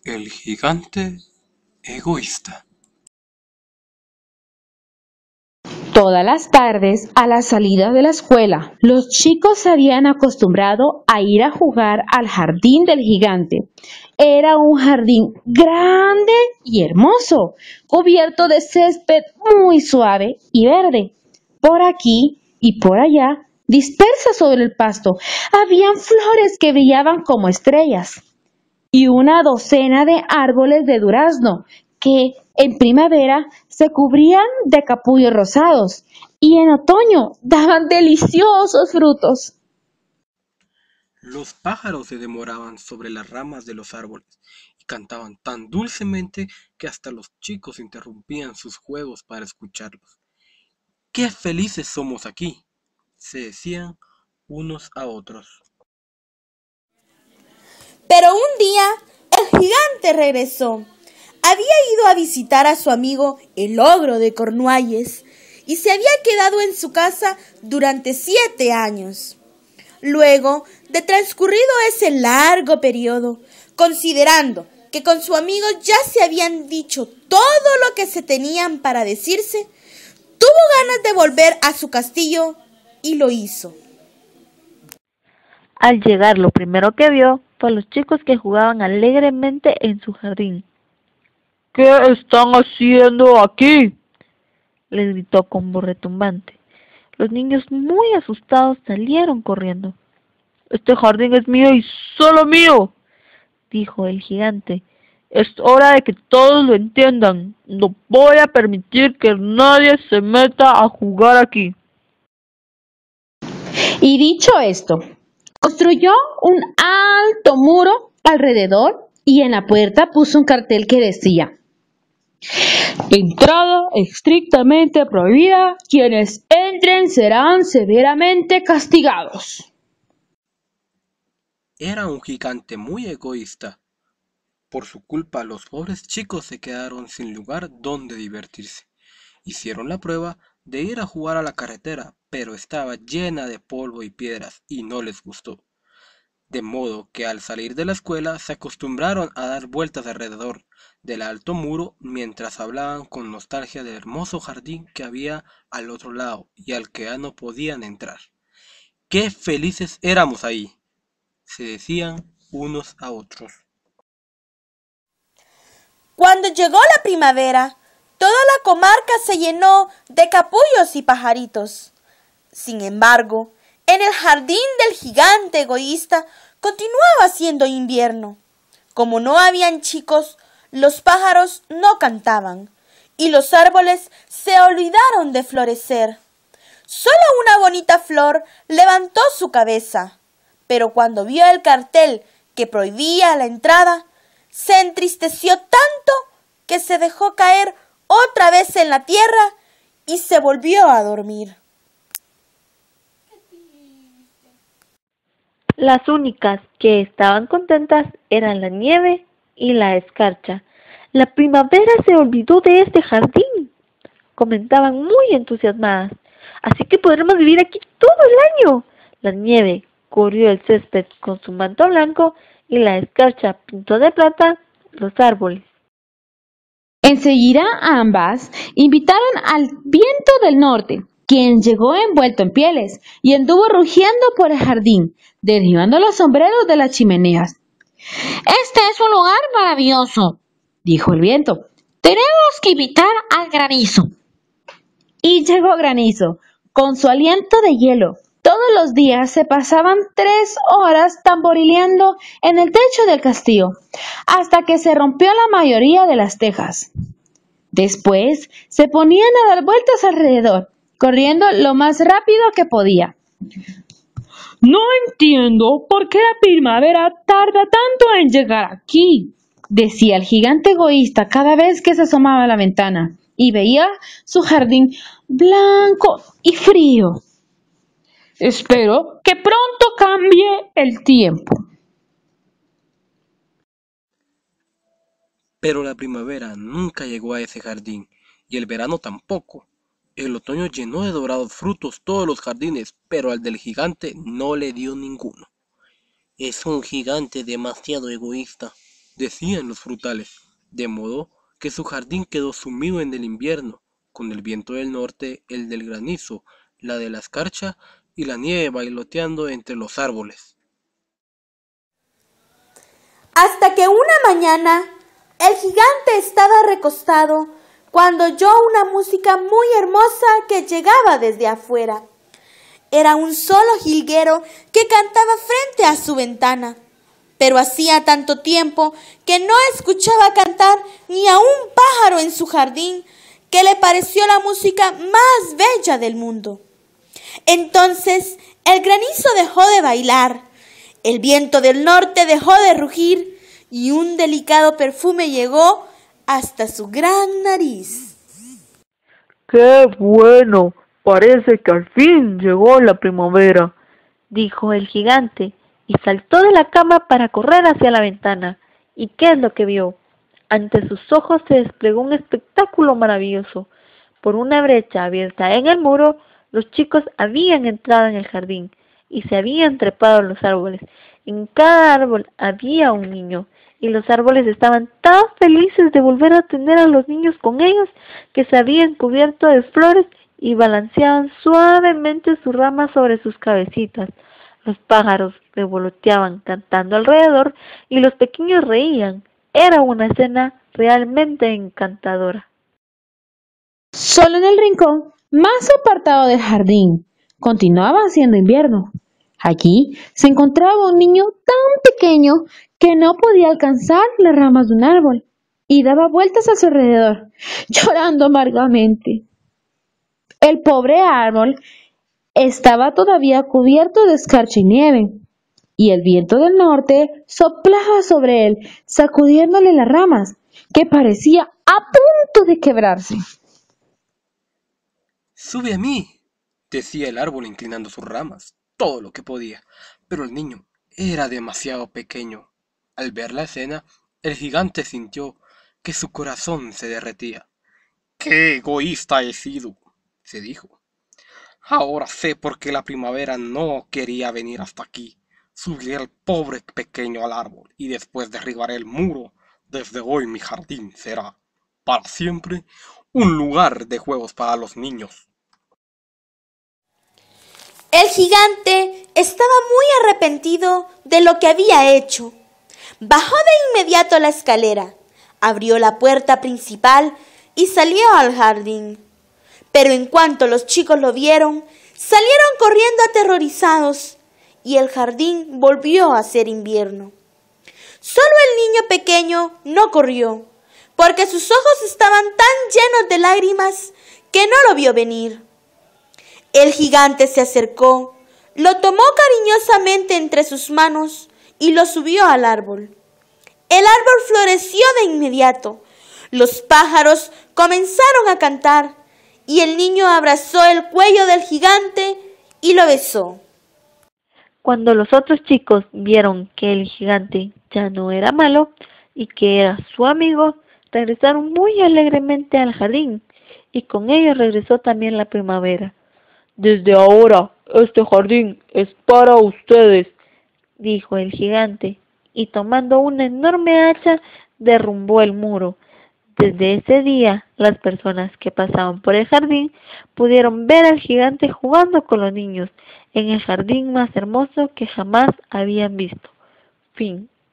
El gigante egoísta. Todas las tardes, a la salida de la escuela, los chicos se habían acostumbrado a ir a jugar al jardín del gigante. Era un jardín grande y hermoso, cubierto de césped muy suave y verde. Por aquí y por allá, dispersas sobre el pasto, habían flores que brillaban como estrellas y una docena de árboles de durazno que en primavera se cubrían de capullos rosados y en otoño daban deliciosos frutos. Los pájaros se demoraban sobre las ramas de los árboles y cantaban tan dulcemente que hasta los chicos interrumpían sus juegos para escucharlos. ¡Qué felices somos aquí!, se decían unos a otros. Pero un día el gigante regresó. Había ido a visitar a su amigo el ogro de Cornualles y se había quedado en su casa durante 7 años. Luego de transcurrido ese largo periodo, considerando que con su amigo ya se habían dicho todo lo que se tenían para decirse, tuvo ganas de volver a su castillo y lo hizo. Al llegar, lo primero que vio fue a los chicos que jugaban alegremente en su jardín. ¿Qué están haciendo aquí?, les gritó con voz retumbante. Los niños, muy asustados, salieron corriendo. Este jardín es mío y solo mío, dijo el gigante. Es hora de que todos lo entiendan. No voy a permitir que nadie se meta a jugar aquí. Y dicho esto, construyó un alto muro alrededor y en la puerta puso un cartel que decía: entrada estrictamente prohibida, quienes entren serán severamente castigados. Era un gigante muy egoísta. Por su culpa, los pobres chicos se quedaron sin lugar donde divertirse. Hicieron la prueba de ir a jugar a la carretera, pero estaba llena de polvo y piedras y no les gustó. De modo que al salir de la escuela se acostumbraron a dar vueltas alrededor del alto muro mientras hablaban con nostalgia del hermoso jardín que había al otro lado y al que ya no podían entrar. ¡Qué felices éramos ahí!, se decían unos a otros. Cuando llegó la primavera, toda la comarca se llenó de capullos y pajaritos. Sin embargo, en el jardín del gigante egoísta continuaba siendo invierno. Como no habían chicos, los pájaros no cantaban y los árboles se olvidaron de florecer. Solo una bonita flor levantó su cabeza, pero cuando vio el cartel que prohibía la entrada, se entristeció tanto que se dejó caer otra vez en la tierra y se volvió a dormir. Las únicas que estaban contentas eran la nieve y la escarcha. La primavera se olvidó de este jardín, comentaban muy entusiasmadas. Así que podremos vivir aquí todo el año. La nieve cubrió el césped con su manto blanco y la escarcha pintó de plata los árboles. Enseguida ambas invitaron al viento del norte, quien llegó envuelto en pieles y anduvo rugiendo por el jardín, derribando los sombreros de las chimeneas. Este es un lugar maravilloso, dijo el viento. Tenemos que invitar al granizo. Y llegó Granizo, con su aliento de hielo. Todos los días se pasaban 3 horas tamborileando en el techo del castillo, hasta que se rompió la mayoría de las tejas. Después se ponían a dar vueltas alrededor, corriendo lo más rápido que podía. No entiendo por qué la primavera tarda tanto en llegar aquí, decía el gigante egoísta cada vez que se asomaba a la ventana y veía su jardín blanco y frío. Espero que pronto cambie el tiempo. Pero la primavera nunca llegó a ese jardín, y el verano tampoco. El otoño llenó de dorados frutos todos los jardines, pero al del gigante no le dio ninguno. Es un gigante demasiado egoísta, decían los frutales, de modo que su jardín quedó sumido en el invierno, con el viento del norte, el del granizo, la de la escarcha y la nieve bailoteando entre los árboles. Hasta que una mañana el gigante estaba recostado cuando oyó una música muy hermosa que llegaba desde afuera. Era un solo jilguero que cantaba frente a su ventana, pero hacía tanto tiempo que no escuchaba cantar ni a un pájaro en su jardín que le pareció la música más bella del mundo. Entonces el granizo dejó de bailar, el viento del norte dejó de rugir y un delicado perfume llegó hasta su gran nariz. ¡Qué bueno! Parece que al fin llegó la primavera, dijo el gigante, y saltó de la cama para correr hacia la ventana. ¿Y qué es lo que vio? Ante sus ojos se desplegó un espectáculo maravilloso. Por una brecha abierta en el muro, los chicos habían entrado en el jardín y se habían trepado en los árboles. En cada árbol había un niño, y los árboles estaban tan felices de volver a tener a los niños con ellos que se habían cubierto de flores y balanceaban suavemente sus ramas sobre sus cabecitas. Los pájaros revoloteaban cantando alrededor y los pequeños reían. Era una escena realmente encantadora. Solo en el rincón más apartado del jardín continuaba haciendo invierno. Allí se encontraba un niño tan pequeño que no podía alcanzar las ramas de un árbol y daba vueltas a su alrededor, llorando amargamente. El pobre árbol estaba todavía cubierto de escarcha y nieve, y el viento del norte soplaba sobre él, sacudiéndole las ramas, que parecía a punto de quebrarse. «Sube a mí», decía el árbol inclinando sus ramas, todo lo que podía, pero el niño era demasiado pequeño. Al ver la escena, el gigante sintió que su corazón se derretía. «¡Qué egoísta he sido!», se dijo. «Ahora sé por qué la primavera no quería venir hasta aquí. Subiré al pobre pequeño al árbol y después derribaré el muro. Desde hoy mi jardín será, para siempre, un lugar de juegos para los niños». El gigante estaba muy arrepentido de lo que había hecho. Bajó de inmediato la escalera, abrió la puerta principal y salió al jardín. Pero en cuanto los chicos lo vieron, salieron corriendo aterrorizados y el jardín volvió a ser invierno. Solo el niño pequeño no corrió, porque sus ojos estaban tan llenos de lágrimas que no lo vio venir. El gigante se acercó, lo tomó cariñosamente entre sus manos y lo subió al árbol. El árbol floreció de inmediato, los pájaros comenzaron a cantar y el niño abrazó el cuello del gigante y lo besó. Cuando los otros chicos vieron que el gigante ya no era malo y que era su amigo, regresaron muy alegremente al jardín, y con ellos regresó también la primavera. «Desde ahora, este jardín es para ustedes», dijo el gigante, y tomando una enorme hacha derrumbó el muro. Desde ese día, las personas que pasaban por el jardín pudieron ver al gigante jugando con los niños en el jardín más hermoso que jamás habían visto. Fin.